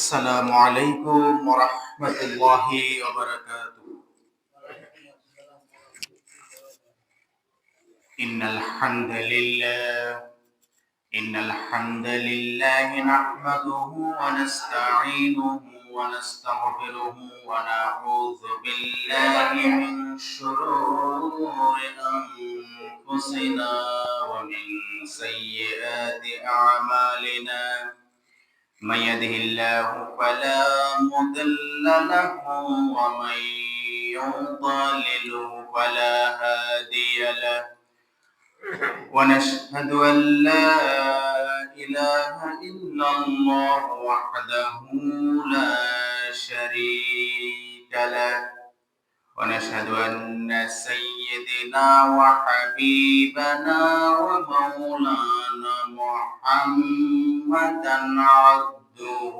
আসসালামু আলাইকুম ওয়া রাহমাতুল্লাহি ওয়া বারাকাতুহু। ইন্নাল হামদালিল্লাহি নাহমাদুহু ওয়া নাস্তাঈনুহু ওয়া নাস্তাগফিরুহু ওয়া নাউযু বিল্লাহি মিন শুরুরি আনফুসিনা ওয়া মিন সাইয়্যাতি আ'মালিনা। من يهده الله فلا مضل له ومن يضلل فلا هادي له ونشهد أن لا إله إلا الله وحده لا شريك له ونشهد أن سيدنا وحبيبنا ومولانا محمدا عبده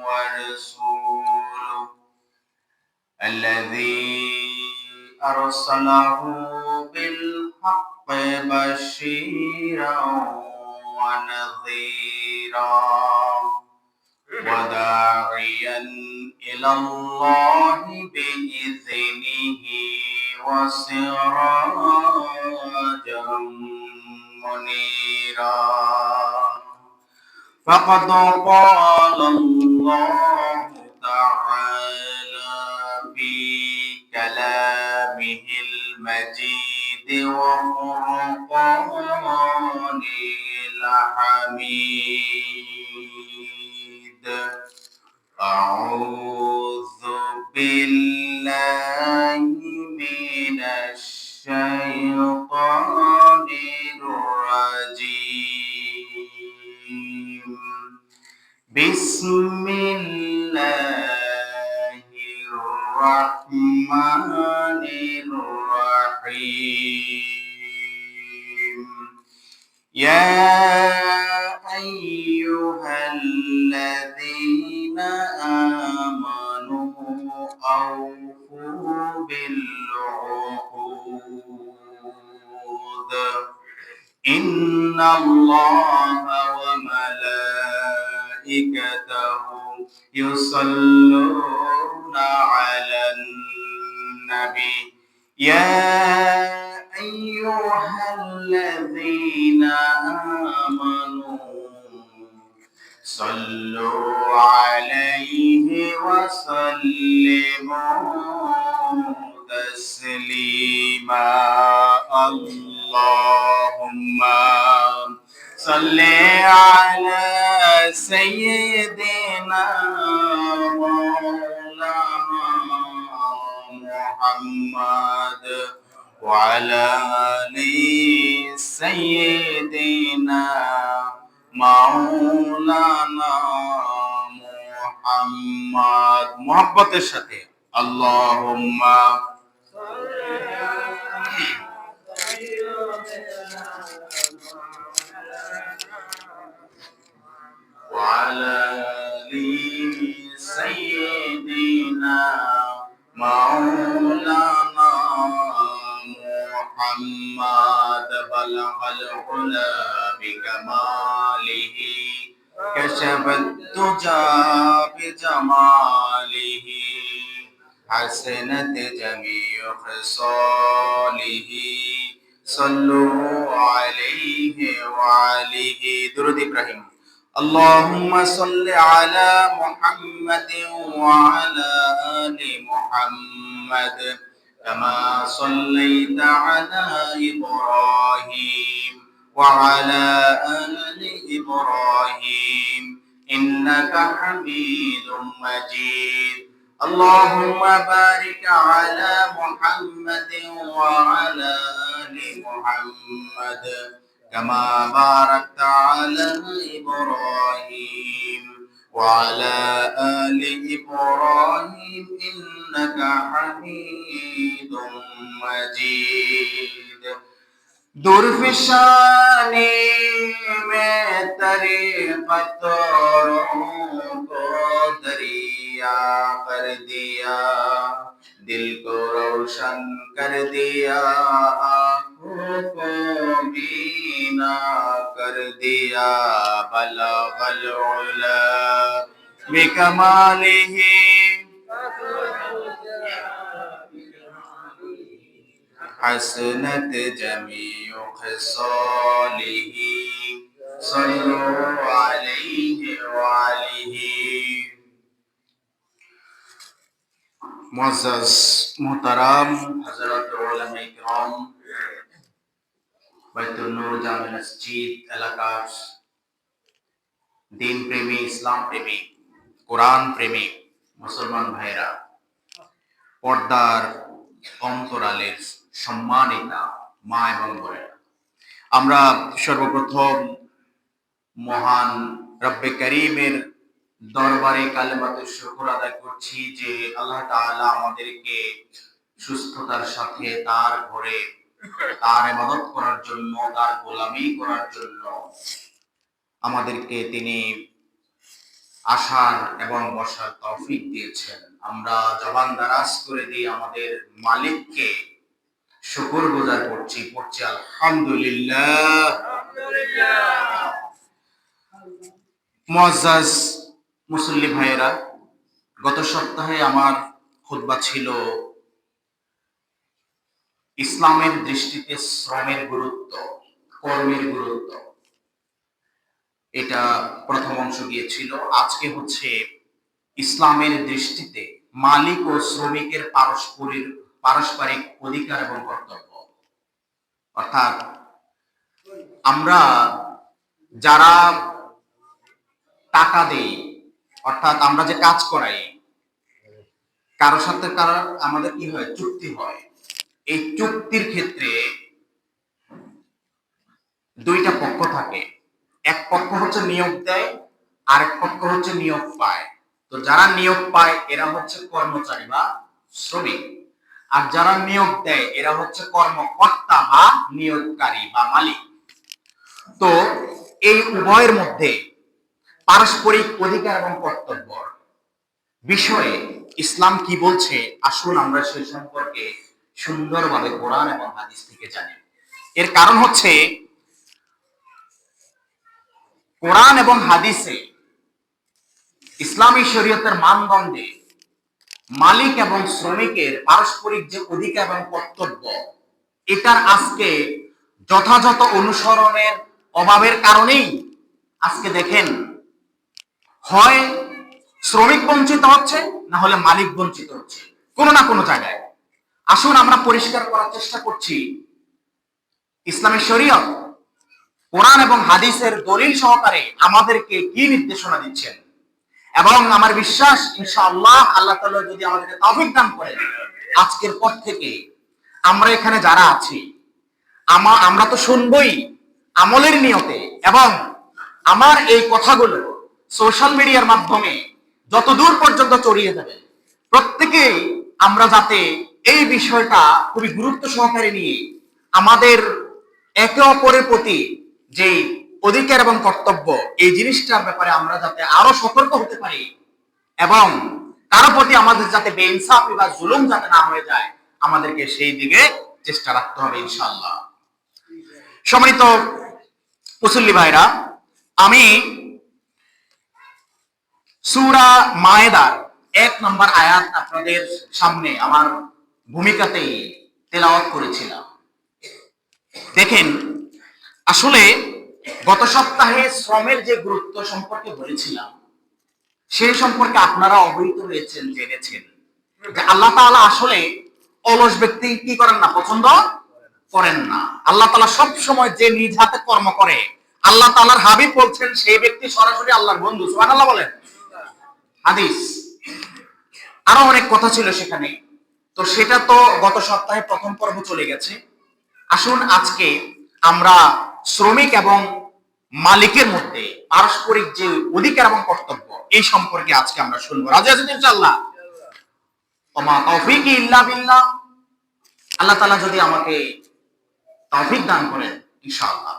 ورسوله الذي أرسله بالحق بشيرا ونذيرا وداعيا إلى الله بإذنه وسراجا منيرا فقد قال الله تعالى في كلامه المجيد وفرقانه الحميد أعوذ بالله من الشيطان الرجيم بسم الله الرحمن الرحيم يا أيها الذين آمنوا أوفوا بالعقود إن الله وملائكته يصلون على النبي يا أيها الذين آمنوا صلوا عليه وسلموا تسليما اللهم صل على سيدنا مولانا محمد وعلى آل سيدنا মাওলানা মুহাম্মদ মুহাব্বতের সাথে আল্লাহুম্মা وعلى آل سيدنا مولانا محمد بلغ العلا بكماله كشف الدجى بجماله حسنت جميع خصاله صلوا عليه وعليه درود إبراهيم اللهم صل على محمد وعلى آل محمد كما صليت على إبراهيم وعلى آل إبراهيم إنك حميد مجيد اللهم بارك على محمد وعلى آل محمد كما باركت على إبراهيم وعلى آل إبراهيم إنك حميد مجيد दूर फिशानी में तरीक़त को दरिया कर दिया दिल को रोशन कर दिया आँखों को बीना कर दिया बलगल उला بكماله حسنت جميع خصاله صلوا عليه وعليه মুআজ্জাজ মুহতারাম হযরত উলামায়ে কিরাম বাইতুন নূর জামে মসজিদ এলাকার দিন প্রেমী ইসলাম প্রেমী কোরআন প্রেমী মুসলমান ভাইরা পর্দার অন্তরালের সম্মানিতা মা এবং বোনেরা, আমরা সর্বপ্রথম মহান রব্বে করিমের দরবারে কালেমাতে শুকর আদায় করছি যে আল্লাহ তাআলা আমাদেরকে সুস্থতার সাথে তার ঘরে তার ইবাদত করার জন্য, তার গোলামি করার জন্য আমাদেরকে তিনি আসার এবং বসার তৌফিক দিয়েছেন। আমরা জবান দারাজ করে দিয়ে আমাদের মালিককে শুকরগুজার পড়ছি আলহামদুলিল্লাহ। মুআজ্জাজ মুসল্লি ভাইয়েরা, গত সপ্তাহে আমার খুতবা ছিল ইসলামের দৃষ্টিতে শ্রমের গুরুত্ব, কর্মের গুরুত্ব। এটা প্রথম অংশ গিয়েছিল। আজকে হচ্ছে ইসলামের দৃষ্টিতে মালিক ও শ্রমিকের পারস্পরিক অধিকার এবং কর্তব্য। অর্থাৎ আমরা যারা টাকা দেই, অর্থাৎ আমরা যে কাজ করাই, কারোর সাথে আমাদের কি হয়, চুক্তি হয়। এই চুক্তির ক্ষেত্রে দুইটা পক্ষ থাকে। এক পক্ষ হচ্ছে নিয়োগ দেয়, আরেক পক্ষ হচ্ছে নিয়োগ পায়। তো যারা নিয়োগ পায় এরা হচ্ছে কর্মচারী বা শ্রমিক, আর যারা নিয়োগ দেয় এরা হচ্ছে কর্মকর্তা বা নিয়োগকারী বা মালিক। তো এই উভয়ের মধ্যে পারস্পরিক অধিকার এবং কর্তব্য বিষয়ে ইসলাম কি বলছে, আসুন আমরা সেই সম্পর্কে সুন্দরভাবে কোরআন এবং হাদিস থেকে জানি। এর কারণ হচ্ছে কোরআন এবং হাদিসে ইসলামী শরীয়তের মানদণ্ডে মালিক এবং শ্রমিকের পারস্পরিক যে অধিকার এবং কর্তব্য, এটার আজকে যথাযথ অনুসরণের অভাবের কারণেই আজকে দেখেন হয় শ্রমিক বঞ্চিত হচ্ছে, না হলে মালিক বঞ্চিত হচ্ছে কোনো না কোনো জায়গায়। আসুন আমরা পরিষ্কার করার চেষ্টা করছি ইসলামী শরীয়ত কোরআন এবং হাদিসের দলিল সহকারে আমাদেরকে কি নির্দেশনা দিচ্ছেন। এবং আমার বিশ্বাস ইনশাআল্লাহ আল্লাহ তাআলা যদি আমাদেরকে তৌফিক দান করেন, আজকের পর থেকে আমরা এখানে যারা আছি আমরা তো শুনবই আমলের নিয়তে, এবং আমার এই কথাগুলো সোশ্যাল মিডিয়ার মাধ্যমে যতদূর পর্যন্ত ছড়িয়ে যাবে, প্রত্যেকেই আমরা যাতে এই বিষয়টা খুবই গুরুত্ব সহকারে নিয়ে আমাদের একে অপরের প্রতি যে অধিকার এবং কর্তব্য, এই জিনিসটার ব্যাপারে আমরা যাতে আরো সতর্ক হতে পারি, এবং কারো প্রতি আমাদের যাতে বেইনসাফি বা জুলুম যাতে না হয়ে যায়, আমাদেরকে সেই দিকে চেষ্টা রাখতে হবে ইনশাআল্লাহ। সম্মানিত মুসল্লি ভাইরা, আমি সূরা মায়েদার 1 নম্বর আয়াত আপনাদের সামনে আমার ভূমিকাতেই তেলাওয়াত করেছিলাম। দেখেন, আসলে গত সপ্তাহে শ্রমের যে গুরুত্ব সম্পর্কে বলেছিলাম, সেই সম্পর্কে আপনারা অবহিত হয়েছেন, জেনেছেন যে আল্লাহ তাআলা আসলে অলস ব্যক্তি কি করেন না, পছন্দ করেন না। আল্লাহ তাআলা সব সময় যে নিজ হাতে কর্ম করে, আল্লাহ তাআলার হাবিব বলছেন সেই ব্যক্তি সরাসরি আল্লাহর বন্ধু। সুবহানাল্লাহ বলেন। হাদিস আরো অনেক কথা ছিল সেখানে, তো সেটা তো গত সপ্তাহে প্রথম পর্ব চলে গেছে। আসুন আজকে আমরা শ্রমিক এবং মালিকের মধ্যে পারস্পরিক যে অধিকার এবং কর্তব্য, এই সম্পর্কে আজকে আমরা শুনবো। রাজি আছেন ইনশাআল্লাহ? ওমা তাওফীকি ইল্লা বিল্লাহ। আল্লাহ তাআলা যদি আমাকে তৌফিক দান করেন ইনশাআল্লাহ।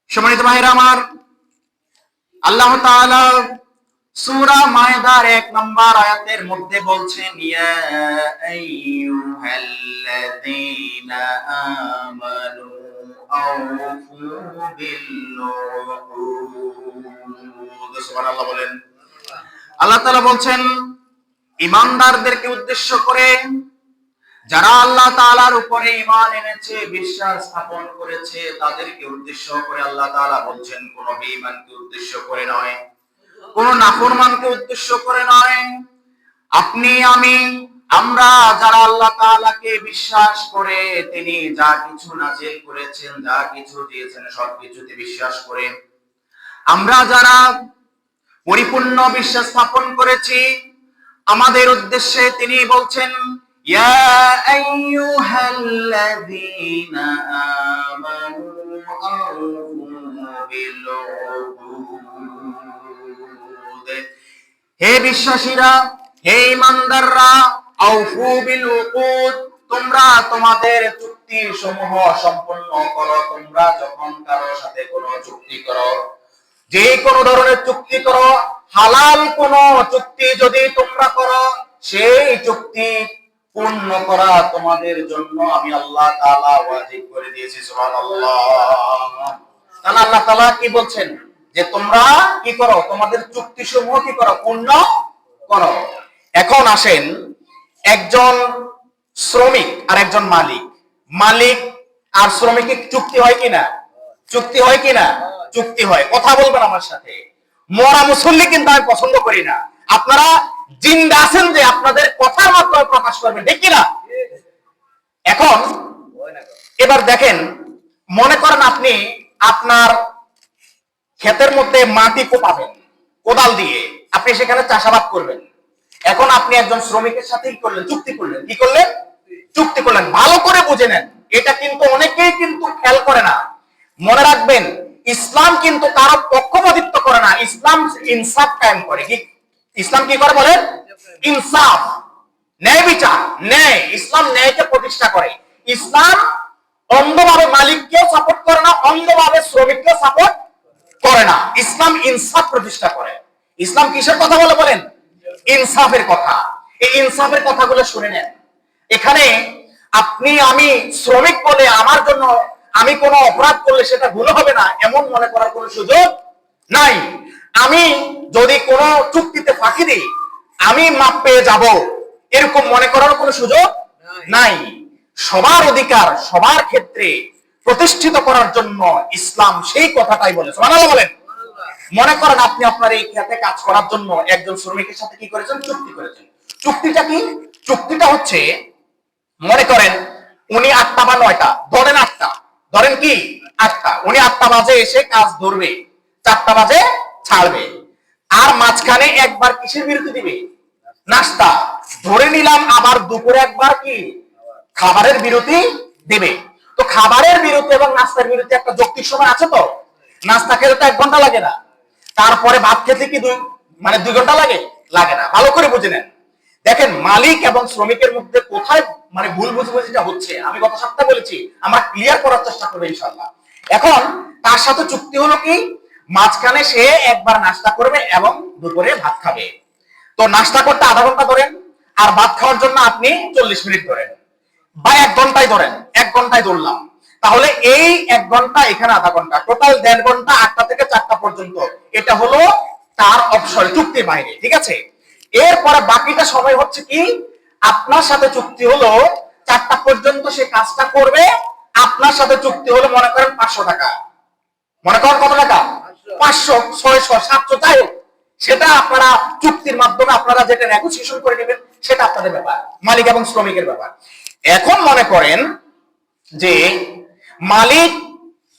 সম্মানিত ভাইরা আমার, আল্লাহ তাআলা সূরা মায়েদার 1 নম্বর আয়াতের মধ্যে বলছেন, ইয়া আইয়ুহাল্লাযীনা আমানু আউফু বিল উকুদ। সুবহানাল্লাহ বলেন। আল্লাহ তাআলা বলছেন ঈমানদারদেরকে উদ্দেশ্য করে, যারা আল্লাহ তাআলার উপরে ঈমান এনেছে, বিশ্বাস স্থাপন করেছে, তাদেরকে উদ্দেশ্য করে আল্লাহ তাআলা বলছেন, কোন বেঈমানকে উদ্দেশ্য করে নয়, কোন নাফরমানকে উদ্দেশ্য করে নয়। আপনি আমি আমরা যারা আল্লাহ তাআলাকে বিশ্বাস করে, তিনি যা কিছু নাযিল করেছেন, যা কিছু দিয়েছেন, সবকিছুতে বিশ্বাস করে আমরা যারা পরিপূর্ণ বিশ্বাস স্থাপন করেছি, আমাদের উদ্দেশ্যে তিনি বলছেন, ইয়া আইয়ুহাল্লাযীনা আমানু আউফু বিল উকুদ। হে বিশ্বাসীরা, হে ঈমানদাররা, আউফু বিল উকুদ, তোমরা তোমাদের চুক্তি সমূহ সম্পন্ন করো। তোমরা যখন কারো সাথে কোনো চুক্তি করো, যে কোনো ধরনের চুক্তি করো, হালাল কোন চুক্তি যদি তোমরা করো, সেই চুক্তি পূর্ণ করা তোমাদের জন্য আমি আল্লাহ তাআলা ওয়াজিব করে দিয়েছি। সুবহানাল্লাহ। তাহলে আল্লাহ তাআলা কি বলছেন, যে তোমরা কি করো, তোমাদের চুক্তি সমূহ কি করো, পূর্ণ করো। এখন আসেন, একজন শ্রমিক আর একজন মালিক, মালিক আর শ্রমিকের চুক্তি হয় কিনা? চুক্তি হয় কিনা? চুক্তি হয়। কথা বলবেন আমার সাথে। মরা মুসল্লি কিন্তু আমি পছন্দ করি না। আপনারা জিন্দা আছেন যে আপনাদের কথার মাধ্যমে প্রকাশ করবেন, ঠিক কিনা? এখন এবার দেখেন, মনে করেন আপনি আপনার ক্ষেতের মধ্যে মাটি কোপাবেন কোদাল দিয়ে, আপনি সেখানে চাষাবাদ করবেন। এখন আপনি একজন শ্রমিকের সাথে কি করলেন? চুক্তি করলেন। কি করলেন? চুক্তি করলেন। ভালো করে বুঝে নেন, এটা কিন্তু অনেকেই কিন্তু খেয়াল করে না। মনে রাখবেন, ইসলাম কিন্তু কারো পক্ষপাতিত্ব করে না, ইসলাম ইনসাফ কায়েম করে। কি ইসলাম কি করে বলেন? ইনসাফ, ন্যায় বিচার, ন্যায়। ইসলাম ন্যায়কে প্রতিষ্ঠা করে। ইসলাম অন্ধভাবে মালিককেও সাপোর্ট করে না, অন্ধভাবে শ্রমিককেও সাপোর্ট করে না। ইসলাম ইনসাফ প্রতিষ্ঠা করে। ইসলাম কিসের কথা বলে বলেন? ইনসাফের কথা। এই ইনসাফের কথাগুলো শুনে নেন। এখানে আপনি আমি শ্রমিক বলে আমার জন্য আমি কোনো অপরাধ করলে সেটা ভুল হবে না, এমন মনে করার কোনো সুযোগ নাই। আমি যদি কোনো চুক্তিতে ফাঁকি দিই, আমি মাপ পেয়ে যাব, এরকম মনে করার কোনো সুযোগ নাই। সবার অধিকার সবার ক্ষেত্রে প্রতিষ্ঠিত করার জন্য ইসলাম সেই কথাটাই বলে। সুবহানাল্লাহ বলেন। মনে করেন আপনি আপনার এই ক্ষেতে কাজ করার জন্য একজন শ্রমিকের সাথে কি করেছেন? চুক্তি করেছেন। চুক্তিটা কি? চুক্তিটা হচ্ছে, মনে করেন উনি 8টা বা 9টা, ধরেন 8টা, ধরেন কি 8টা, উনি 8টা বাজে এসে কাজ ধরবে, 4টা বাজে ছাড়বে। আর মাঝখানে একবার কিসের বিরতি দিবে? নাস্তা। ধরে নিলাম আবার দুপুরে একবার কি খাবারের বিরতি দিবে। তো খাবারের বিরতি এবং নাস্তার বিরতি একটা যৌক্তিক সময় আছে তো? নাস্তা খেতে তো 1 ঘন্টা লাগে না, তারপরে ভাত খেতে কি 2 ঘন্টা লাগে? লাগে না। ভালো করে বুঝে নেন। দেখেন, মালিক এবং শ্রমিকের মধ্যে কোথায় ভুল বুঝাবুঝিটা হচ্ছে, আমি গত সপ্তাহে বলেছি, আমরা ক্লিয়ার করার চেষ্টা করবো ইনশাআল্লাহ। এখন তার সাথে চুক্তি হলো কি, মাঝখানে সে একবার নাস্তা করবে এবং দুপুরে ভাত খাবে। তো নাস্তা করতে আধা ঘন্টা ধরেন, আর ভাত খাওয়ার জন্য আপনি 40 মিনিট ধরেন, বা 1 ঘন্টায় ধরেন, 1 ঘন্টায় ধরলাম। তাহলে এই 1 ঘন্টা, এখানে আধা ঘন্টা, টোটাল 1.5 ঘন্টা, 8টা থেকে 4টা পর্যন্ত। এটা হলো তার অবসর, চুক্তির বাইরে, ঠিক আছে? এরপরে বাকিটা সময় হচ্ছে কি, আপনার সাথে চুক্তি হলো 4টা পর্যন্ত সে কাজটা করবে। আপনার সাথে চুক্তি হলো মনে করেন 500 টাকা। মনে করেন কত টাকা? 500, 600, 700, যাই হোক, সেটা আপনারা চুক্তির মাধ্যমে আপনারা যেটা নেগোসিয়েশন করে নেবেন, সেটা আপনাদের ব্যাপার, মালিক এবং শ্রমিকের ব্যাপার। এখন মনে করেন যে মালিক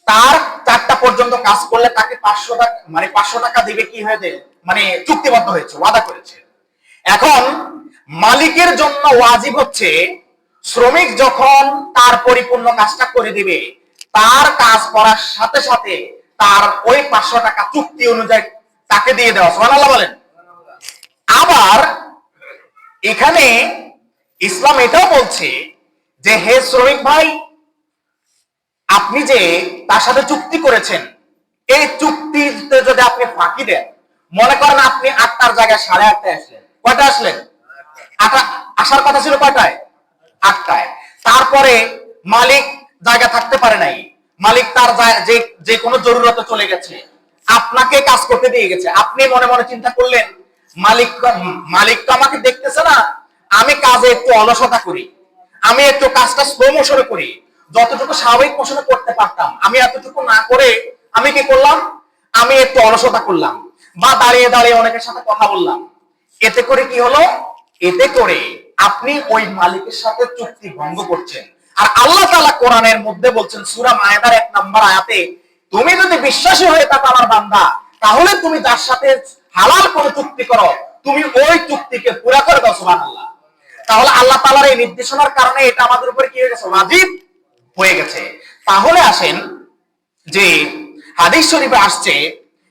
তার 4টা পর্যন্ত কাজ করলে তাকে 500 টাকা, 500 টাকা দিবে, কি হয়েছে, চুক্তিবদ্ধ হয়েছে, ওয়াদা করেছে। এখন মালিকের জন্য ওয়াজিব হচ্ছে, শ্রমিক যখন তার পরিপূর্ণ কাজটা করে দিবে, তার কাজ করার সাথে সাথে তার ওই 500 টাকা চুক্তি অনুযায়ী তাকে দিয়ে দেওয়া। সুবহানাল্লাহ বলেন। আবার এখানে ইসলাম এটাও বলছে যে, হে শ্রমিক ভাই, আপনি যে তার সাথে চুক্তি করেছেন, এই চুক্তিতে যদি আপনি ফাঁকি দেন, মনে করেন আপনি 8টার জায়গায় 8:30টায় আসলেন। কয়টা আসলেন? 8টা। আসার কথা ছিল কয়টায়? 8টায়। তারপরে মালিক জায়গা থাকতে পারে নাই, মালিক তার যে যে কোনো জরুরতে চলে গেছে, আপনাকে কাজ করতে দিয়ে গেছে, আপনি মনে মনে চিন্তা করলেন মালিক মালিক তো আমাকে দেখতেছে না, আমি কাজে একটু অলসতা করি, আমি একটু কাজটা স্লো মোশনে করি, যতটুকু স্বাভাবিক মোশনে করতে পারতাম আমি এতটুকু না করে আমি কি করলাম, আমি একটু অলসতা করলাম বা দাঁড়িয়ে দাঁড়িয়ে অনেকের সাথে কথা বললাম। এতে করে কি হলো, এতে করে আপনি ওই মালিকের সাথে চুক্তি ভঙ্গ করছেন। আর আল্লাহ তাআলা কোরআনের মধ্যে বলছেন সূরা মায়েদার 1 নম্বর আয়াতে, তুমি যদি বিশ্বাসী হয়ে থাকো আমার বান্দা, তাহলে তুমি যার সাথে হালাল কোনো চুক্তি করো তুমি ওই চুক্তিকে পুরা করে দাও। সুবহানাল্লাহ। তাহলে আল্লাহ তাআলার এই নির্দেশনার কারণে এটা আমাদের উপরে কি হয়ে গেছে, ওয়াজিব হয়ে গেছে। তাহলে আসেন যে হাদিস শরীফে আসছে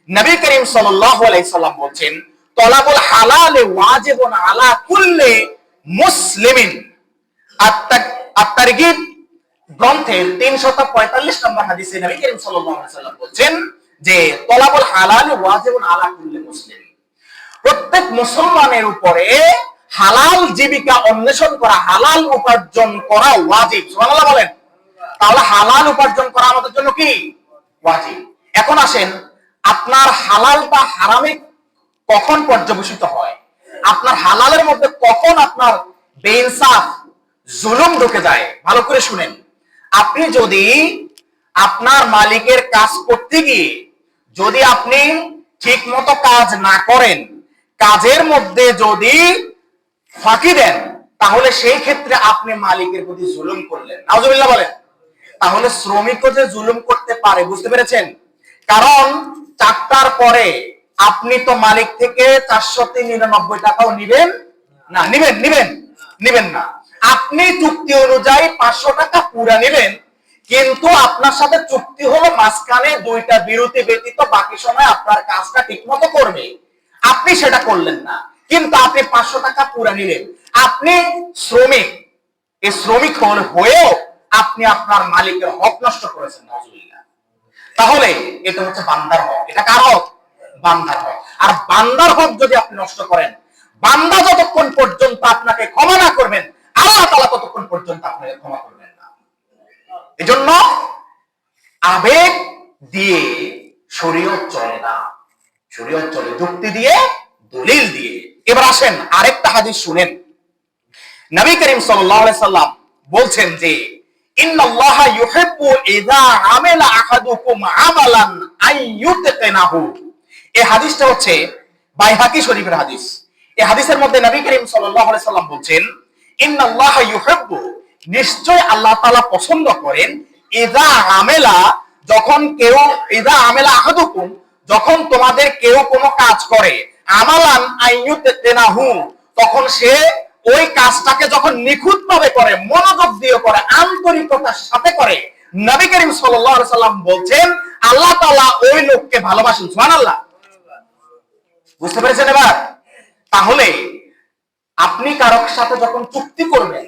নবী করিম সাল্লাল্লাহু আলাইহি সাল্লাম বলছেন, তলাবুল হালাল ওয়াজিবুন আলা কুল্লি মুসলিমিন। আত-তারগীব গ্রন্থের 345 নম্বর হাদিসে নবী করিম সাল্লাল্লাহু আলাইহি সাল্লাম বলছেন যে তলাবুল হালাল ওয়াজিবুন আলা কুল্লি মুসলিম, প্রত্যেক মুসলমানের উপরে হালাল জীবিকা অন্বেষণ করা, হালাল উপার্জন করা ওয়াজিব। সুবহানাল্লাহ বলেন। তাহলে হালাল উপার্জন করা আমাদের জন্য কি ওয়াজিব। এখন আসেন আপনার হালাল বা হারামে কখন পর্যবেসিত হয়, আপনার হালালের মধ্যে কখন আপনার বেইনসাফ জুলুম ঢুকে যায়। ভালো করে শুনেন, আপনি যদি আপনার মালিকের কাজ করতে গিয়ে যদি আপনি ঠিক মতো কাজ না করেন, কাজের মধ্যে যদি ফাঁকি দেন, তাহলে সেই ক্ষেত্রে আপনি মালিকের প্রতি জুলুম করলেন। নাউজুবিল্লাহ বলেন। তাহলে শ্রমিকও যে জুলুম করতে পারে, বুঝতে পেরেছেন? কারণ 4টার পরে আপনি তো মালিক থেকে 499 টাকাও নিবেন না, নিবেন না। আপনি চুক্তি অনুযায়ী 500 টাকা পুরা নেবেন, কিন্তু আপনার সাথে চুক্তি হলো মাঝখানে 2টা বিরতি ব্যতীত বাকি সময় আপনার কাজটা ঠিকমতো করবে, আপনি সেটা করলেন না, কিন্তু আপনি 500 টাকা পুরা নিলেন। আপনি শ্রমিক, এই শ্রমিক হয়েও আপনি আপনার মালিকের হক নষ্ট করেছেন। নাউজুবিল্লাহ। তাহলে এটা হচ্ছে বান্দার হক। এটা কার হক? বান্দার হক। আর বান্দার হক যদি আপনি নষ্ট করেন, বান্দা যতক্ষণ পর্যন্ত আপনাকে ক্ষমা না করবেন, আল্লাহ তাআলা ততক্ষণ পর্যন্ত আপনাকে ক্ষমা করবেন না। এজন্য আবেগ দিয়ে শরীয়ত চলে না, শরীয়ত চলে যুক্তি দিয়ে, দলিল দিয়ে। এবার আসেন আরেকটা হাদিস শুনেন। নবী করিম সাল্লাল্লাহু আলাইহি সাল্লাম বলছেন যে ইন্নাল্লাহা ইউহিব্বু ইযা আমিলা আহাদুকুম আমালান আইয়ুতকিনাহু। এই হাদিসটা হচ্ছে বাইহাকি শরীফের হাদিস। এই হাদিসের মধ্যে নবী করিম সাল্লাল্লাহু আলাইহি সাল্লাম বলছেন ইন্নাল্লাহা ইউহিব্বু, নিশ্চয় আল্লাহ তাআলা পছন্দ করেন, ইযা আমিলা, যখন কেউ, ইযা আমিলা আহাদুকুম, যখন তোমাদের কেউ কোনো কাজ করে, আমালান আইয়ুতকিনাহু, তখন সে ওই কাজটাকে যখন নিখুঁতভাবে করে, মনোযোগ দিয়ে করে, আন্তরিকতার সাথে করে, নবী করিম সাল্লাল্লাহু আলাইহি সাল্লাম বলছেন আল্লাহ তাআলা ওই লোককে ভালোবাসেন। সুবহানাল্লাহ। বুঝতে পেরেছেন এবার? তাহলে আপনি কারোর সাথে যখন চুক্তি করবেন,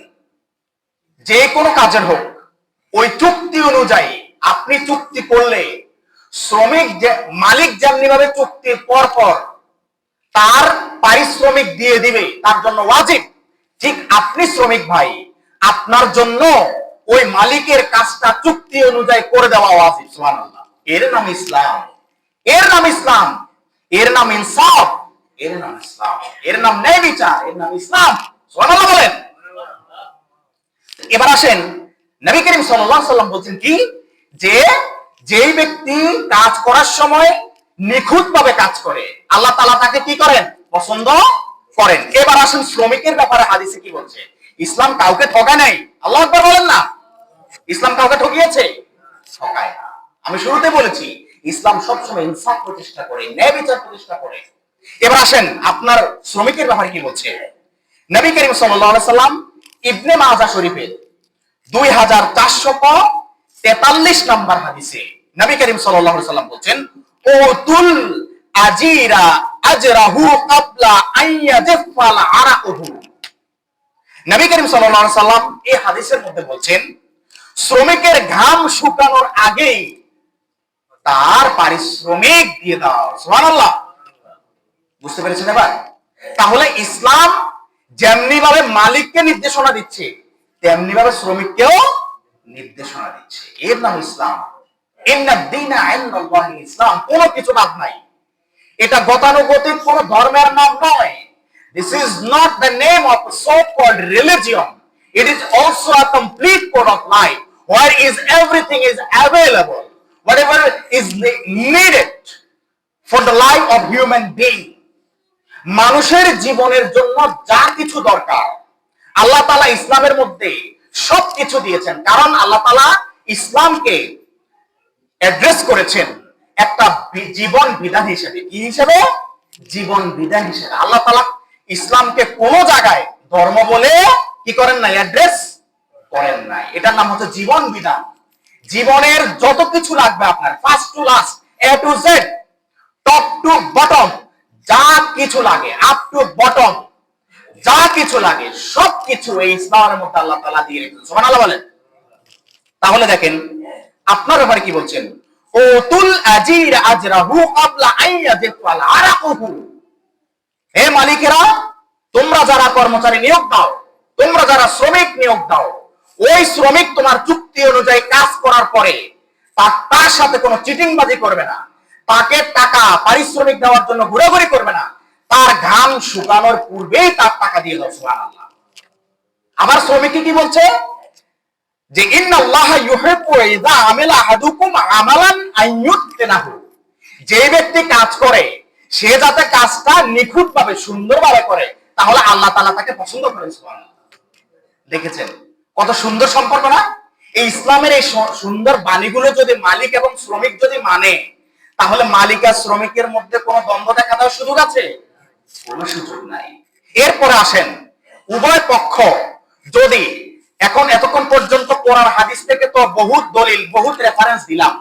যে কোনো কাজের হোক, ওই চুক্তি অনুযায়ী আপনি চুক্তি করলে শ্রমিক যে মালিক যেমনি ভাবে চুক্তির পর পর তার পারিশ্রমিক দিয়ে দিবে, তার জন্য ওয়াজিব, ঠিক আপনি শ্রমিক ভাই, আপনার জন্য ওই মালিকের কাজটা চুক্তি অনুযায়ী করে দেওয়া ওয়াজিব। সুবহানাল্লাহ। এর নাম ইসলাম, এর নাম ইসলাম, এর নাম ইনসাফ, এর নাম ইসলাম, এর নাম ন্যায় বিচার, এর নাম ইসলাম। সুবহানাল্লাহ বলেন। এবার আসেন নবী করিম সাল্লাল্লাহু আলাইহি সাল্লাম বলছেন কি, যে যেই ব্যক্তি কাজ করার সময় নিখুঁতভাবে কাজ করে, আল্লাহ তাআলা তাকে কি করেন? পছন্দ করেন। এবার আসেন শ্রমিকের ব্যাপারে হাদিসে কি বলছে। ইসলাম কাউকে ঠকায় নাই। আল্লাহু আকবার বলেন না। ইসলাম কাউকে ঠকিয়েছে? ঠকায় না। আমি শুরুতে বলেছি ইসলাম সবসময় ইনসাফ প্রতিষ্ঠা করে, ন্যায় বিচার প্রতিষ্ঠা করে। এবার আসেন আপনার শ্রমিকের ব্যাপারে কি বলছে। নবী করিম সাল্লাল্লাহু আলাইহি সাল্লাম ইবনে মাজাহ শরীফের 2443 নম্বর হাদিসে নবী করিম সাল্লাল্লাহু আলাইহি সাল্লাম বলছেন, উতুল আজিরা আজরাহু ক্বাবলা আইয়াজফাল আরাকুহু। নবী করিম সাল্লাল্লাহু আলাইহি সাল্লাম এই হাদিসের মধ্যে বলছেন, শ্রমিকের ঘাম শুকানোর আগেই তার পারিশ্রমিক দিয়ে দাও। সুবহানাল্লাহ। বুঝতে পেরেছেন এবার? তাহলে ইসলাম যেমনি ভাবে মালিককে নির্দেশনা দিচ্ছে, তেমনি ভাবে শ্রমিককেও নির্দেশনা দিচ্ছে। এর নাম ইসলাম। ইন্নাদ-দীনা ইনদাল্লাহি ইসলাম, কোনো কিছু বাদ নাই। এটা গতানুগতিক কোন ধর্মের নাম নয়। This is not the name of a so-called religion. It is also a complete code of life, where is everything is available, whatever is needed for the life of human being. মানুষের জীবনের জন্য যা কিছু দরকার আল্লাহ তাআলা ইসলামের মধ্যে সবকিছু দিয়েছেন। কারণ আল্লাহ তাআলা ইসলামকে অ্যাড্রেস করেছেন একটা জীবন বিধান হিসেবে। কি হিসেবে? জীবন বিধান হিসেবে। আল্লাহ তাআলা ইসলামকে কোন জায়গায় ধর্ম বলে কি করেন নাই, অ্যাড্রেস করেন নাই। এটার নাম হচ্ছে জীবন বিধান। জীবনের যত কিছু লাগবে আপনার, first to last, A to Z, top to bottom, যা কিছু লাগে, আপ টু বটম, যা কিছু লাগে সবকিছু এই ইসলামের মধ্যে আল্লাহ তাআলা দিয়ে রেখেছেন। সুবহানাল্লাহ বলেন। তাহলে দেখেন আপনার ব্যাপারে কি বলছেন, উতুল আজির আজরাহু ক্বাবলা আন ইয়াজফাল আরাকুহু। হে মালিকেরা, তোমরা যারা কর্মচারী নিয়োগ দাও, তোমরা যারা শ্রমিক নিয়োগ দাও, ওই শ্রমিক তোমার চুক্তি অনুযায়ী কাজ করার পরে তার সাথে কোনো চিটিংবাজি করবে না, তাকে টাকা পারিশ্রমিক দেওয়ার জন্য ঘোরাঘুরি করবে না, তার ঘাম শুকানোর পূর্বেই তার টাকা দিয়ে দাও। সুবহানাল্লাহ। আবার শ্রমিককে কি বলছে যে ইন্নাল্লাহা ইউহিব্বু ইযা আমিলা আহাদুকুম আমালান আন ইউতকিনাহু। যে ব্যক্তি কাজ করে সে যাতে কাজটা নিখুঁতভাবে সুন্দরভাবে করে, তাহলে আল্লাহ তাআলা তাকে পছন্দ করেন। সুবহানাল্লাহ। দেখেছেন কত সুন্দর সম্পর্ক না? এই ইসলামের এই সুন্দর বাণীগুলো যদি মালিক এবং শ্রমিক যদি মানে, তাহলে মালিক আর শ্রমিকের মধ্যে কোনো দ্বন্দ্ব দেখা দেওয়ার সুযোগ আছে? কোনো সুযোগ নাই। এরপরে আসেন, উভয় পক্ষ যদি এতক্ষণ পর্যন্ত কোরআন হাদিস থেকে তো বহুত দলিল, বহুত রেফারেন্স দিলাম।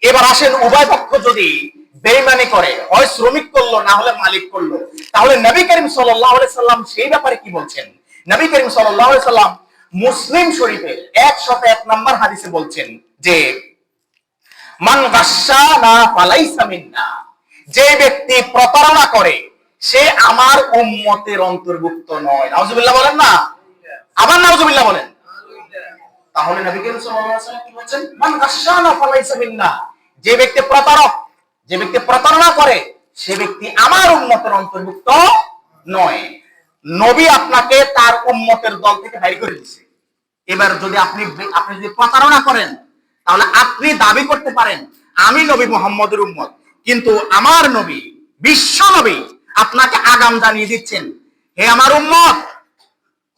এবার আসেন, উভয় পক্ষ যদি বেঈমানি করে, হয় শ্রমিক করলো না হলে মালিক করলো, তাহলে নবী করিম সাল্লাল্লাহু আলাইহি সাল্লাম সেই ব্যাপারে কি বলছেন? নবী করিম সাল্লাল্লাহু আলাইহি সাল্লাম মুসলিম শরীফের 101 নম্বর হাদিসে বলছেন যে মান গাশশানা ফালাইসা মিন্না। যে ব্যক্তি প্রতারণা করে সে আমার উম্মতের অন্তর্ভুক্ত নয়। নাউজুবিল্লাহ বলেন না? আবার নাউজুবিল্লাহ বলেন। তাহলে নবী করিম সাল্লাল্লাহু আলাইহি সাল্লাম কি বলছেন? মান গাশশানা ফালাইসা মিন্না। যে ব্যক্তি প্রতারক, যে ব্যক্তি প্রতারণা করে সে ব্যক্তি আমার উম্মতের অন্তর্ভুক্ত নয়। নবী আপনাকে তার উম্মতের দল থেকে বাইর করে দিয়েছে। এবার যদি আপনি যদি প্রতারণা করেন, তাহলে আপনি দাবি করতে পারেন আমি নবী মুহাম্মদের উম্মত, কিন্তু আমার নবী, বিশ্ব নবী আপনাকে আগাম জানিয়ে দিচ্ছেন, হে আমার উম্মত,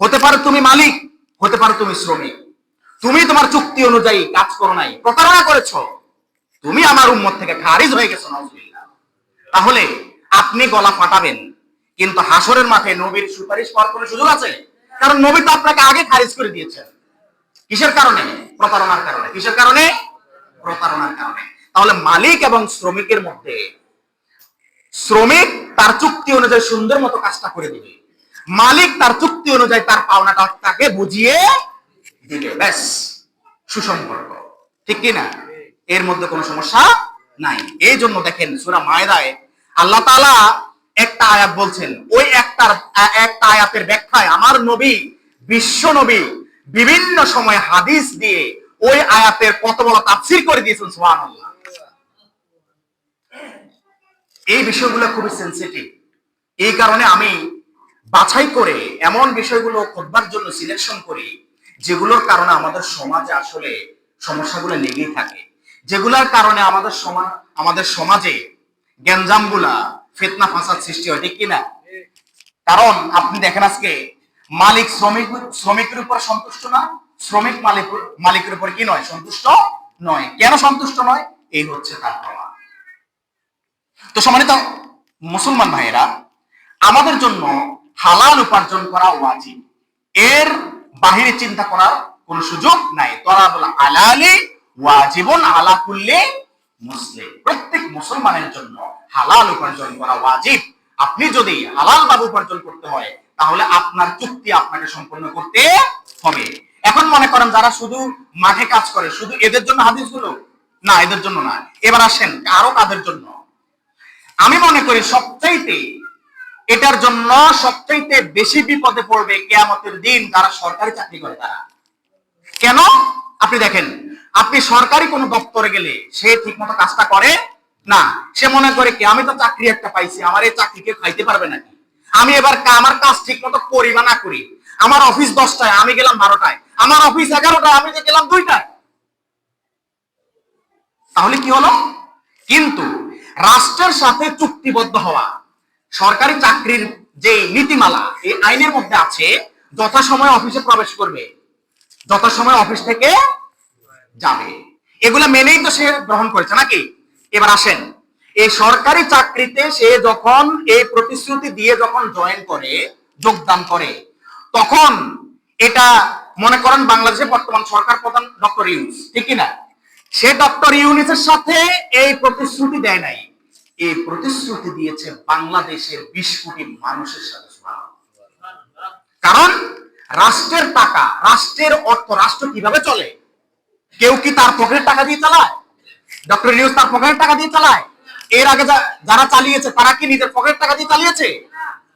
হতে পারে তুমি মালিক, হতে পারে তুমি শ্রমিক, তুমি তোমার চুক্তি অনুযায়ী কাজ করো নাই, প্রতারণা করেছো, তুমি আমার উম্মত থেকে খারিজ হয়ে গেছো। নাউজুবিল্লাহ। তাহলে আপনি গলা ফাটাবেন, কিন্তু হাসরের মাঠে নবীর সুপারিশ পাওয়ার কোনো সুযোগ আছে? কারণ নবী তো আপনাকে আগে খারিজ করে দিয়েছেন। কিসের কারণে? প্রতারণার কারণে। কিসের কারণে? প্রতারণার কারণে। তাহলে মালিক এবং শ্রমিকের মধ্যে শ্রমিক তার চুক্তি অনুযায়ী সুন্দর মতো কাজটা করে দিবে, মালিক তার চুক্তি অনুযায়ী তার পাওনাটা তাকে বুঝিয়ে দিবে, ব্যাস সুসম্পর্ক। ঠিক কি না? এর মধ্যে কোনো সমস্যা নাই। এই জন্য দেখেন সূরা মায়েদায় আল্লাহ তাআলা একটা আয়াত বলছেন, ওই একটা আয়াতের ব্যাখ্যায় আমার নবী, বিশ্ব নবী বিভিন্ন সময় হাদিস দিয়ে ওই আয়াতের কত বড় তাফসীর করে দিয়েছেন। সুবহানাল্লাহ। এই বিষয়গুলো খুবই সেনসিটিভ। এই কারণে আমি বাছাই করে এমন বিষয়গুলো খুতবার জন্য সিলেকশন করি যেগুলোর কারণে আমাদের সমাজে আসলে সমস্যাগুলো লেগেই থাকে, যেগুলোর কারণে আমাদের সমাজে গ্যাঞ্জামগুলা, ফিতনা ফাসাদ সৃষ্টি হয়। ঠিক কিনা? কারণ আপনি দেখেন আজকে মালিক শ্রমিকের উপর সন্তুষ্ট না, শ্রমিক মালিকের উপর কি নয়, সন্তুষ্ট নয়। কেন সন্তুষ্ট নয়? এই হচ্ছে তার প্রমাণ। তো সম্মানিত মুসলমান ভাইয়েরা, আমাদের জন্য হালাল উপার্জন করা ওয়াজিব, এর বাহিরে চিন্তা করার কোন সুযোগ নাই। তলাবুল হালালি ওয়াজিবুন আলা কুল্লি মুসলিম। প্রত্যেক মুসলমানের জন্য হালাল উপার্জন করা ওয়াজিব। আপনি যদি হালাল ভাবে উপার্জন করতে হয়, তাহলে আপনার চুক্তি আপনাকে সম্পন্ন করতে হবে। এখন মনে করেন যারা শুধু মাঠে কাজ করে, শুধু এদের জন্য হাদিসগুলো না, এদের জন্য না। এবার আসেন আরো কাদের জন্য। আমি মনে করি এটার জন্য সবচাইতে বেশি বিপদে পড়বে কিয়ামতের দিন যারা সরকারি চাকরি করে তারা। কেন? আপনি দেখেন, আপনি সরকারি কোনো দপ্তরে গেলে সে ঠিক মতো কাজটা করে না। সে মনে করে কি আমি তো চাকরি একটা পাইছি, আমার এই চাকরিকে খাইতে পারবে নাকি, আমি এবার আমার কাজ ঠিক মতো করি বা না করি। আমার অফিস 10টায়, আমি গেলাম 12টায়, আমার অফিস 11টায়, আমি যে গেলাম 2টায়, তাহলে কি হলো? কিন্তু রাষ্ট্রের সাথে চুক্তিবদ্ধ হওয়া সরকারি চাকরির যে নীতিমালা এই আইনের মধ্যে আছে, যথাসময়ে অফিসে প্রবেশ করবে, যথাসময়ে অফিস থেকে যাবে, এগুলা মেনেই তো সে গ্রহণ করেছে নাকি? এবার আসেন, এই সরকারি চাকরিতে সে যখন এই প্রতিশ্রুতি দিয়ে যখন জয়েন করে, যোগদান করে, তখন এটা মনে করেন বাংলাদেশের বর্তমান সরকার প্রধান ডক্টর ইউনূস, ঠিক না? সে ডক্টর ইউনূসের সাথে এই প্রতিশ্রুতি দেয় নাই, এই প্রতিশ্রুতি দিয়েছে বাংলাদেশের 20 কোটি মানুষের সাথে। কারণ রাষ্ট্রের টাকা, রাষ্ট্রের অর্থ, রাষ্ট্র কিভাবে চলে? কেউ কি তার পকেটের টাকা দিয়ে চালায়? ডক্টর ইউনূস তার পকেটের টাকা দিয়ে চালায়? এর আগে যারা চালিয়েছে তারা কি নিজের পকেটের টাকা দিয়ে চালিয়েছে?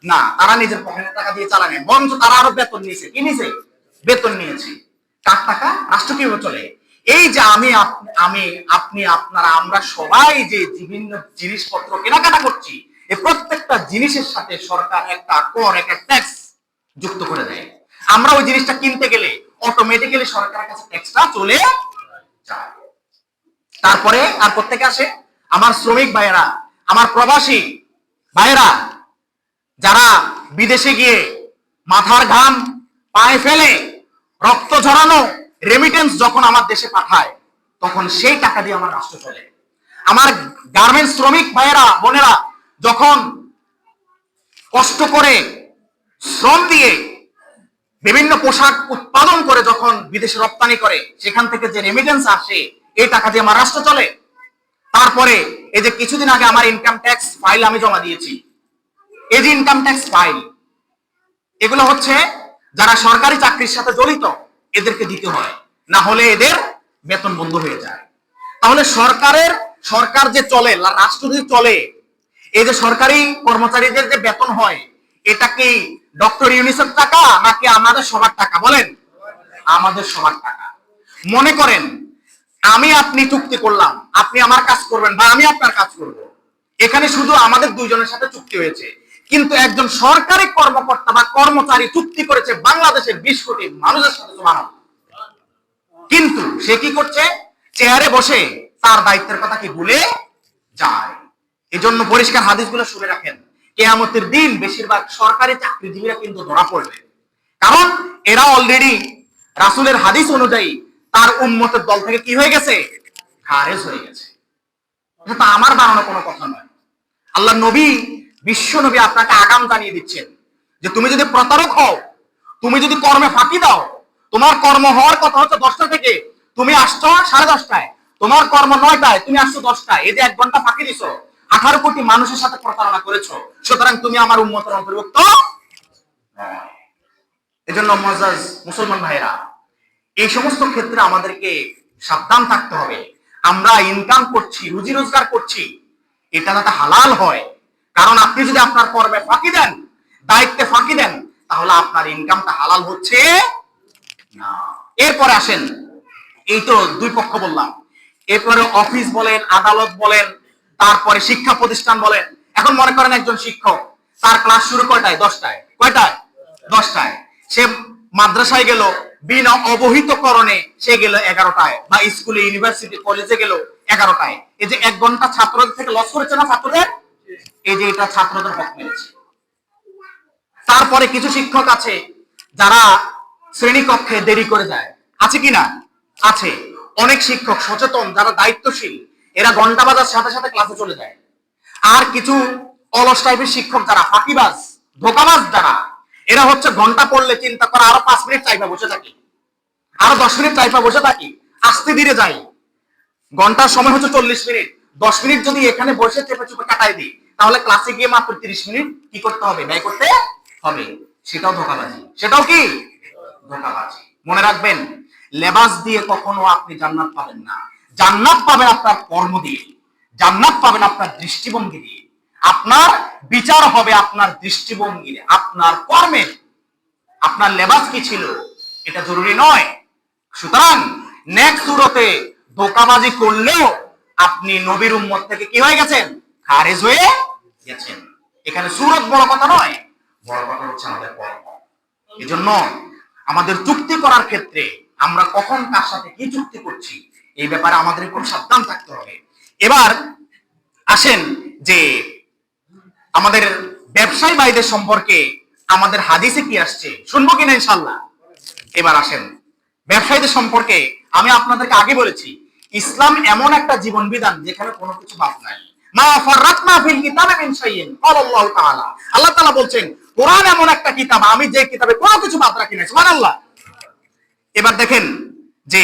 না, তারা নিজের পকেটের টাকা দিয়ে চালায়, বরঞ্চ তারা আরো বেতন নিয়েছে। কি নিয়েছে? বেতন নিয়েছে। কার টাকা? রাষ্ট্র কিভাবে চলে? এই যে আপনি আপনারা আমরা সবাই যে বিভিন্ন জিনিসপত্র কেনাকাটা করছি, এই প্রত্যেকটা জিনিসের সাথে সরকার একটা কর, একটা ট্যাক্স যুক্ত করে দেয়। আমরা ওই জিনিসটা কিনতে গেলে অটোমেটিক্যালি সরকারের কাছে ট্যাক্সটা চলে যায়। তারপরে আর প্রত্যেকে আসে আমার শ্রমিক ভাইয়েরা, আমার প্রবাসী ভাইয়েরা, যারা বিদেশে গিয়ে মাথার ঘাম পায়ে ফেলে রক্ত ঝরানো রেমিটেন্স যখন আমার দেশে পাঠায়, তখন সেই টাকা দিয়ে আমার রাষ্ট্র চলে। আমার গার্মেন্টস শ্রমিক ভাইয়েরা, বোনেরা যখন কষ্ট করে শ্রম দিয়ে বিভিন্ন পোশাক উৎপাদন করে যখন বিদেশে রপ্তানি করে, সেখান থেকে যে রেমিটেন্স আসে, এই টাকা দিয়ে আমার রাষ্ট্র চলে। তারপরে এই যে কিছুদিন আগে আমার ইনকাম ট্যাক্স ফাইল আমি জমা দিয়েছি, এই যে ইনকাম ট্যাক্স ফাইল, এগুলো হচ্ছে যারা সরকারি চাকরির সাথে জড়িত এদেরকে দিতে হয়, না হলে এদের বেতন বন্ধ হয়ে যায়। তাহলে সরকার যে চলে, রাষ্ট্র যে চলে, এই যে সরকারি কর্মচারীদের যে বেতন হয়, এটা কি ডক্টর ইউনূসের টাকা নাকি আমাদের সবার টাকা? বলেন, আমাদের সবার টাকা। মনে করেন আমি আপনি চুক্তি করলাম, আপনি আমার কাজ করবেন বা আমি আপনার কাজ করব, এখানে শুধু আমাদের দুইজনের সাথে চুক্তি হয়েছে, কিন্তু একজন সরকারি কর্মকর্তা বা কর্মচারী চুক্তি করেছে বাংলাদেশের 20 কোটি মানুষের সাথে। কিন্তু সে কি করছে? চেয়ারে বসে তার দায়িত্বের কথা কি ভুলে যায়। এজন্য পরিষ্কার হাদিসগুলো শুনে রাখেন, কিয়ামতের দিন বেশিরভাগ সরকারি চাকরিজীবীরা কিন্তু ধরা পড়বে, কারণ এরা অলরেডি রাসূলের হাদিস অনুযায়ী তার উম্মতের দল থেকে কি হয়ে গেছে? খারেজ হয়ে গেছে। এটা আমার বানানো কোনো কথা নয়। আল্লাহ নবী, বিশ্ব নবী আপনাকে আগাম জানিয়ে দিচ্ছেন যে তুমি যদি প্রতারক হও, তুমি যদি কর্মে ফাঁকি দাও, তোমার কর্ম হওয়ার কথা হচ্ছে 10টা থেকে, তুমি আসছো 10:30টায়, তোমার কর্ম 9টায়, তুমি আসছো 10টায়, এই যে 1 ঘন্টা ফাঁকি দিছো, 18 কোটি মানুষের সাথে প্রতারণা করেছো, সুতরাং তুমি আমার উম্মতের অন্তর্ভুক্ত নয়। এজন্য মুআজ্জাজ মুসলমান ভাইরা, এই সমস্ত ক্ষেত্রে আমাদেরকে সাবধান থাকতে হবে। আমরা ইনকাম করছি, রুজি রোজগার করছি, এটা যাতে হালাল হয়। কারণ আপনি যদি আপনার কর্মে ফাঁকি দেন, দায়িত্বে ফাঁকি দেন, তাহলে আপনার ইনকামটা হালাল হচ্ছে না। এরপরে আসেন, এই তো দুই পক্ষ বললাম, এরপরে অফিস বলেন, আদালত বলেন, তারপরে শিক্ষা প্রতিষ্ঠান বলেন। এখন মনে করেন একজন শিক্ষক, তার ক্লাস শুরু কয়টায়? 10টায়। কয়টায়? 10টায়। সে মাদ্রাসায় গেল, বিনা অবহিতকরণে সে গেল 11টায়, বা স্কুলে, ইউনিভার্সিটি, কলেজে গেল 11টায়। এই যে 1 ঘন্টা ছাত্রদের থেকে লস করেছে না ছাত্রদের, এই যে এটা ছাত্রদের হক মেরেছে। তারপরে কিছু শিক্ষক আছে যারা শ্রেণীকক্ষে দেরি করে যায়, আছে কিনা? আছে। অনেক শিক্ষক সচেতন, যারা দায়িত্বশীল, এরা ঘন্টা বাজার সাথে সাথে ক্লাসে চলে যায়। আর কিছু অলস টাইপের শিক্ষক যারা ফাঁকিবাজ, ধোকাবাজ, যারা এরা হচ্ছে ঘন্টা পড়লে চিন্তা করে আরো 5 মিনিট চাইপা বসে থাকি, আরো 10 মিনিট চাইপা বসে থাকি, আস্তে ধীরে যাই। ঘন্টার সময় হচ্ছে 40 মিনিট, 10 মিনিট যদি এখানে বসে চেপে চুপে কাটাই দিই, তাহলে ক্লাসে গিয়ে মাত্র 30 মিনিট কি করতে হবে? ব্যয় করতে হবে। সেটাও ধোকাবাজি। সেটাও কি? ধোকাবাজি। মনে রাখবেন, লেবাস দিয়ে কখনো আপনি জান্নাত পাবেন না। জান্নাত পাবেন আপনার কর্ম দিয়ে, জান্নাত পাবেন আপনার দৃষ্টিভঙ্গি দিয়ে। আপনার বিচার হবে আপনার দৃষ্টিভঙ্গি, আপনার কর্মে। আপনার লেবাস কি ছিল এটা জরুরি নয়। সুতরাং নেক সুরতে ধোঁকাবাজি করলেও আপনি নবীর উম্মত থেকে কি হয়ে গেছেন? খারিজ হয়ে গেছেন। এখানে সুরত বড় কথা নয়, বড় কথা হচ্ছে আমাদের কর্ম। এজন্য আমাদের চুক্তি করার ক্ষেত্রে আমরা কখন কার সাথে কি চুক্তি করছি এই ব্যাপারে আমাদের খুব সাবধান থাকতে হবে। এবার আসেন যে আমাদের ব্যবসায়ী ভাইদের সম্পর্কে আমাদের হাদিসে কি আসছে শুনবো কিনা ইনশাআল্লাহ। এবার আসেন ব্যবসায়ীদের সম্পর্কে। আমি আপনাদেরকে আগে বলেছি ইসলাম এমন একটা জীবন বিধান যেখানে কোনো কিছু বাদ নাই। মা ফাররাতনা ফিল কিতাবে মিন শাইইন ক্বালা আল্লাহু তাআলা। আল্লাহ তাআলা বলছেন কোরআন এমন একটা কিতাব আমি যে কিতাবে কোনো কিছু বাদ রাখি নাই। সুবহানাল্লাহ। এবার দেখেন যে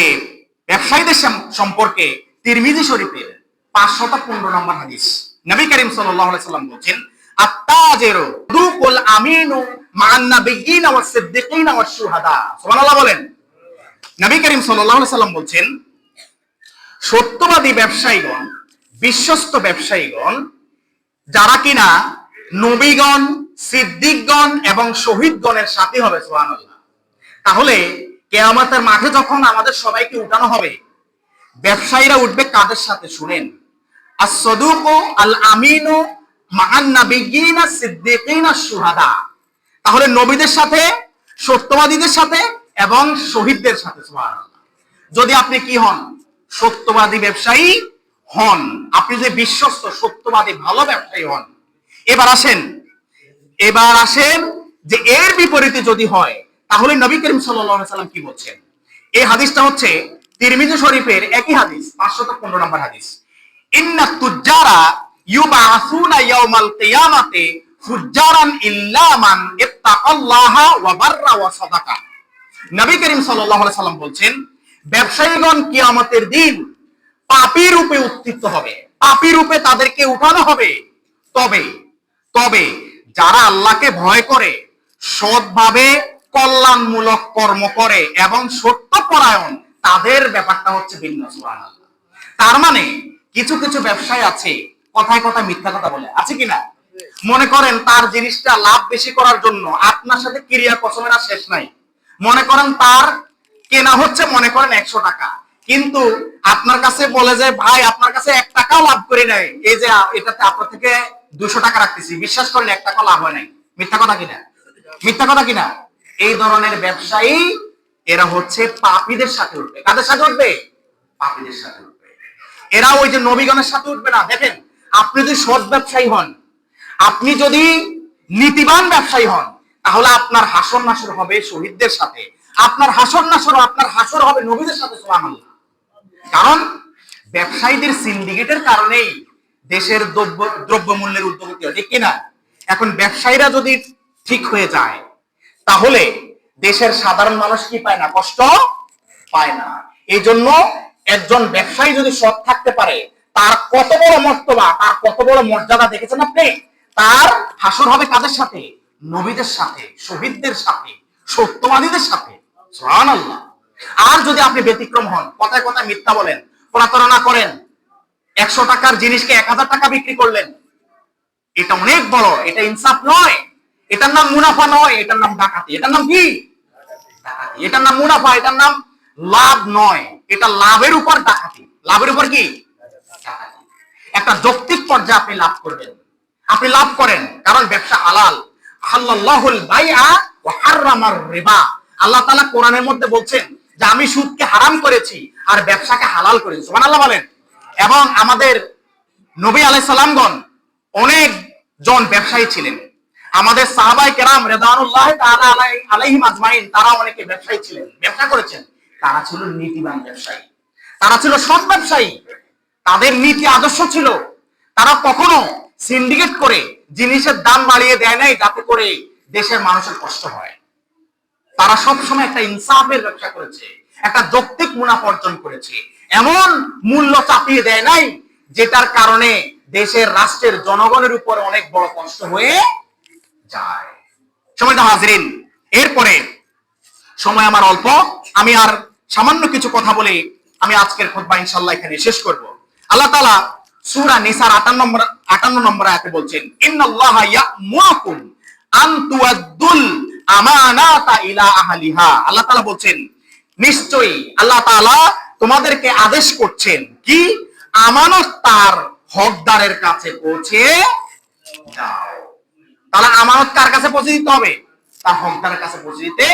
ব্যবসায়ীদের সম্পর্কে তিরমিজি শরীফের 515 নম্বর হাদিস নবী করিম সাল্লাল্লাহু আলাইহি সাল্লাম বলেন আত-তাজিরু দুকুল আমিনু মা'আন নাবিয়্যিনা ওয়াস সিদ্দিকিনা ওয়াশ শুহাদা। সুবহানাল্লাহ বলেন। নবী করিম সাল্লাল্লাহু আলাইহি সাল্লাম বলেন সত্যবাদী ব্যবসায়ীগণ, বিশ্বস্ত ব্যবসায়ীগণ যারা কিনা নবীগণ, সিদ্দিকগণ এবং শহীদগণের সাথী হবে। সুবহানাল্লাহ। তাহলে কিয়ামতের মাঠে যখন আমাদের সবাইকে উঠানো হবে, ব্যবসায়ীরা উঠবে কাদের সাথে শুনেন? as-সাদুকু আল-আমিনু মা'আন নাবিয়্যিনা সিদ্দিকিনা শুহাদা। তাহলে নবীদের সাথে, সত্যবাদীদের সাথে এবং শহীদদের সাথে। সুবহানাল্লাহ। যদি আপনি কি হন? সত্যবাদী ব্যবসায়ী হন, আপনি যদি বিশ্বস্ত সত্যবাদী ভালো ব্যবসায়ী হন। এবার আসেন যে এর বিপরীতে যদি হয় তাহলে নবী করিম সাল্লাল্লাহু আলাইহি সাল্লাম কি বলছেন? এই হাদিসটা হচ্ছে তিরমিজি শরীফের একই হাদিস 515 নম্বর হাদিস। ইন্নাত তুজ্জারা ইউবাসুনা ইয়াউমাল কিয়ামাতি ফুজ্জারান ইল্লা মান ইত্তাকাল্লাহা ওয়া বাররা ওয়া সাদাকা। নবী করিম সাল্লাল্লাহু আলাইহি সাল্লাম বলছেন ব্যবসায়ীগণ কিয়ামতের দিন পাপী রূপে উত্থিত হবে, পাপী রূপে তাদেরকে উঠানো হবে। তবে যারা আল্লাহকে ভয় করে, সৎভাবে কল্যাণমূলক কর্ম করে এবং সত্যপরায়ণ, তাদের ব্যাপারটা হচ্ছে ভিন্ন। সুবহানাল্লাহ। তার মানে কিছু কিছু ব্যবসায়ী আছে কথায় কথায় মিথ্যা কথা বলে, আছে কিনা? মনে করেন তার জিনিসটা লাভ বেশি করার জন্য আপনার সাথে ক্রিয়া কসমের আর শেষ নাই। মনে করেন তার কেনা হচ্ছে মনে করেন 100 টাকা, কিন্তু আপনার কাছে বলে যে ভাই আপনার কাছে 1 টাকাও লাভ করে নাই, এই যে এটাতে আপনার থেকে 200 টাকা রাখতেছি, বিশ্বাস করেন 1 টাকা লাভ হয় নাই। মিথ্যা কথা কিনা? মিথ্যা কথা কিনা? এই ধরনের ব্যবসায়ী এরা হচ্ছে পাপীদের সাথে উঠবে। কাদের সাথে উঠবে? পাপীদের সাথে উঠবে। এরা ওই যে নবীগণের সাথে উঠবে না। দেখেন আপনি যদি সৎ ব্যবসায়ী হন, আপনি যদি নীতিবান ব্যবসায়ী হন, তাহলে আপনার হাসর নাসর হবে শহীদদের সাথে, আপনার হাসর হবে নবীদের সাথে। সুবহানাল্লাহ। কারণ ব্যবসায়ীদের সিন্ডিকেটের কারণেই দেশের দ্রব্যমূল্যের ঊর্ধ্বগতি হয়, ঠিক কিনা? এখন ব্যবসায়ীরা যদি ঠিক হয়ে যায় তাহলে দেশের সাধারণ মানুষ কি পায় না? কষ্ট পায় না। এই জন্য একজন ব্যবসায়ী যদি সৎ থাকতে পারে তার কত বড় মর্তবা, তার কত বড় মর্যাদা দেখেছেন আপনি? তার হাসর হবে কাদের সাথে? নবীদের সাথে, শহীদদের সাথে, সত্যবাদীদের সাথে। সুবহানাল্লাহ। আর যদি আপনি ব্যতিক্রম হন, কথায় কথায় মিথ্যা বলেন, প্রতারণা করেন, 100 টাকার জিনিসকে 1000 টাকা বিক্রি করলেন, এটা অনেক বড়, এটা ইনসাফ নয়, এটার নাম মুনাফা নয়, এটার নাম ডাকাতি। এটার নাম কি? ডাকাতি। এটার নাম মুনাফা, এটার নাম লাভ নয়, এটা লাভের উপর ডাকাতি। লাভের উপর কি? ডাকাতি। একটা যৌক্তিক পর্যায়ে আপনি লাভ করবেন, আপনি লাভ করেন, কারণ ব্যবসা হালাল। আল্লাহুল বাইআ ওয়া হারামার রিবা। আল্লাহ তাআলা কোরআনের মধ্যে বলছেন যে আমি সুদকে হারাম করেছি আর ব্যবসাকে হালাল করেছি। সুবহানাল্লাহ বলেন। এবং আমাদের নবী আলাইহিস সালামগণ অনেক জন ব্যবসায়ী ছিলেন। আমাদের সাহাবায়ে কেরাম রিদওয়ানুল্লাহি তাআলা আলাইহিম আজমাইন তারা অনেকে ব্যবসায়ী ছিলেন, ব্যবসা করেছেন। তারা ছিল নীতিবান ব্যবসায়ী, তারা ছিল সৎ ব্যবসায়ী, তাদের নীতি আদর্শ ছিল। তারা কখনো সিন্ডিকেট করে জিনিসের দাম বাড়িয়ে দেয় নাই যাতে করে দেশের মানুষের কষ্ট হয়। তারা সবসময় একটা ইনসাফের ব্যবসা করেছে, একটা যৌক্তিক মুনাফা অর্জন করেছে, এমন মূল্য চাপিয়ে দেয় নাই যেটার কারণে দেশের রাষ্ট্রের জনগণের উপর অনেক বড় কষ্ট হয়ে যায়। সম্মানিত হাজরিন, এরপরে সময় আমার অল্প, আমি আর সামান্য কিছু কথা বলে আমি আজকের খুতবা ইনশাআল্লাহ এখানে শেষ করব। আল্লাহ তাআলা সূরা নিসার 58 নম্বর আয়াতে বলছেন ইন্নাল্লাহা ইয়া'মুরুকুম আন তুআদ্দুল আমানাতা ইলা আহলিহা। আল্লাহ তাআলা বলছেন নিশ্চয়ই আল্লাহ তাআলা তোমাদেরকে আদেশ করছেন কি, আমানত তার হকদারের কাছে পৌঁছে দাও। তাহলে আমানত কার কাছে পৌঁছে দিতে হবে? তার হকদারের কাছে পৌঁছে দিতে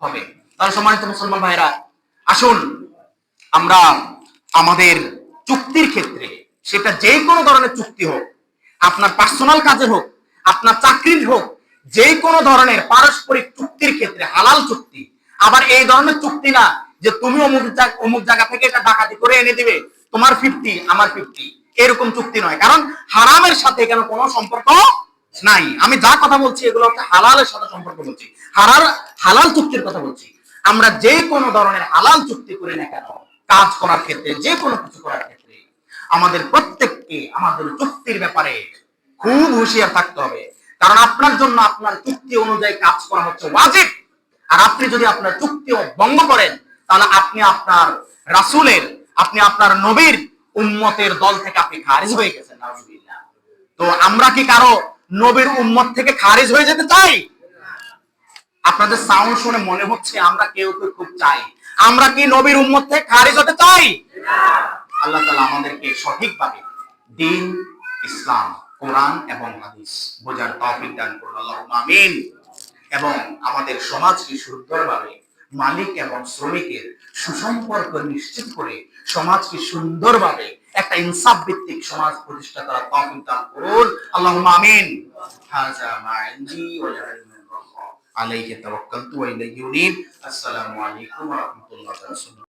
হবে। তাহলে সম্মানিত মুসলমান ভাইরা, আসুন আমরা আমাদের চুক্তির ক্ষেত্রে, সেটা যে কোনো ধরনের চুক্তি হোক, আপনার পার্সোনাল কাজের হোক, আপনার চাকরির হোক, যে কোনো ধরনের পারস্পরিক চুক্তির ক্ষেত্রে হালাল চুক্তি, আবার এই ধরনের চুক্তি না যে তুমি অমুক জায়গা থেকে এটা ডাকাতি করে এনে দিবে, তোমার 50 আমার 50, এরকম চুক্তি নয়। কারণ হারামের সাথে কেন কোনো সম্পর্ক নাই। আমি যা কথা বলছি এগুলো হচ্ছে হালালের সাথে সম্পর্ক বলছি, হালাল চুক্তির কথা বলছি। আমরা যে কোনো ধরনের হালাল চুক্তি করি না কেন, কাজ করার ক্ষেত্রে, যে কোনো কিছু করার ক্ষেত্রে আমাদের প্রত্যেককে আমাদের চুক্তির ব্যাপারে খুব হুঁশিয়ার থাকতে হবে। কারণ আপনার জন্য আপনার চুক্তি অনুযায়ী কাজ করা হচ্ছে ওয়াজিব। আর আপনি যদি আপনার চুক্তিও ভঙ্গ করেন, তাহলে আপনি আপনার রাসূলের, আপনি আপনার নবীর উম্মতের দল থেকে আপনি খারিজ হয়ে গেছেন, নাউজুবিল্লাহ। তো আমরা কি কারো নবীর উম্মত থেকে খারিজ হয়ে যেতে চাই? আপনাদের সাউন্ড শুনে মনে হচ্ছে আমরা কেউ কেউ খুব চাই। আমরা কি নবীর উম্মত থেকে খারিজ হতে চাই? আল্লাহ তাআলা আমাদেরকে সঠিকভাবে দ্বীন, ইসলাম, কোরআন এবং হাদিস বোঝার তৌফিক দান করুন, আল্লাহুম্মা আমিন। এবং আমাদের সমাজকে সুন্দরভাবে মালিক এবং শ্রমিকের সুসম্পর্ক নিশ্চিত করে সমাজকে সুন্দরভাবে একটা ইনসাফ ভিত্তিক সমাজ প্রতিষ্ঠা করার তৌফিক দান করুন, আল্লাহুম্মা আমিন। হাযা মা ইনদি ওয়া ইলমুল্লাহ আলাইহি তাওয়াক্কালতু ওয়া ইলাইহি উনীব। আসসালামু আলাইকুম ওয়া রাহমাতুল্লাহি ওয়া বারাকাতুহু।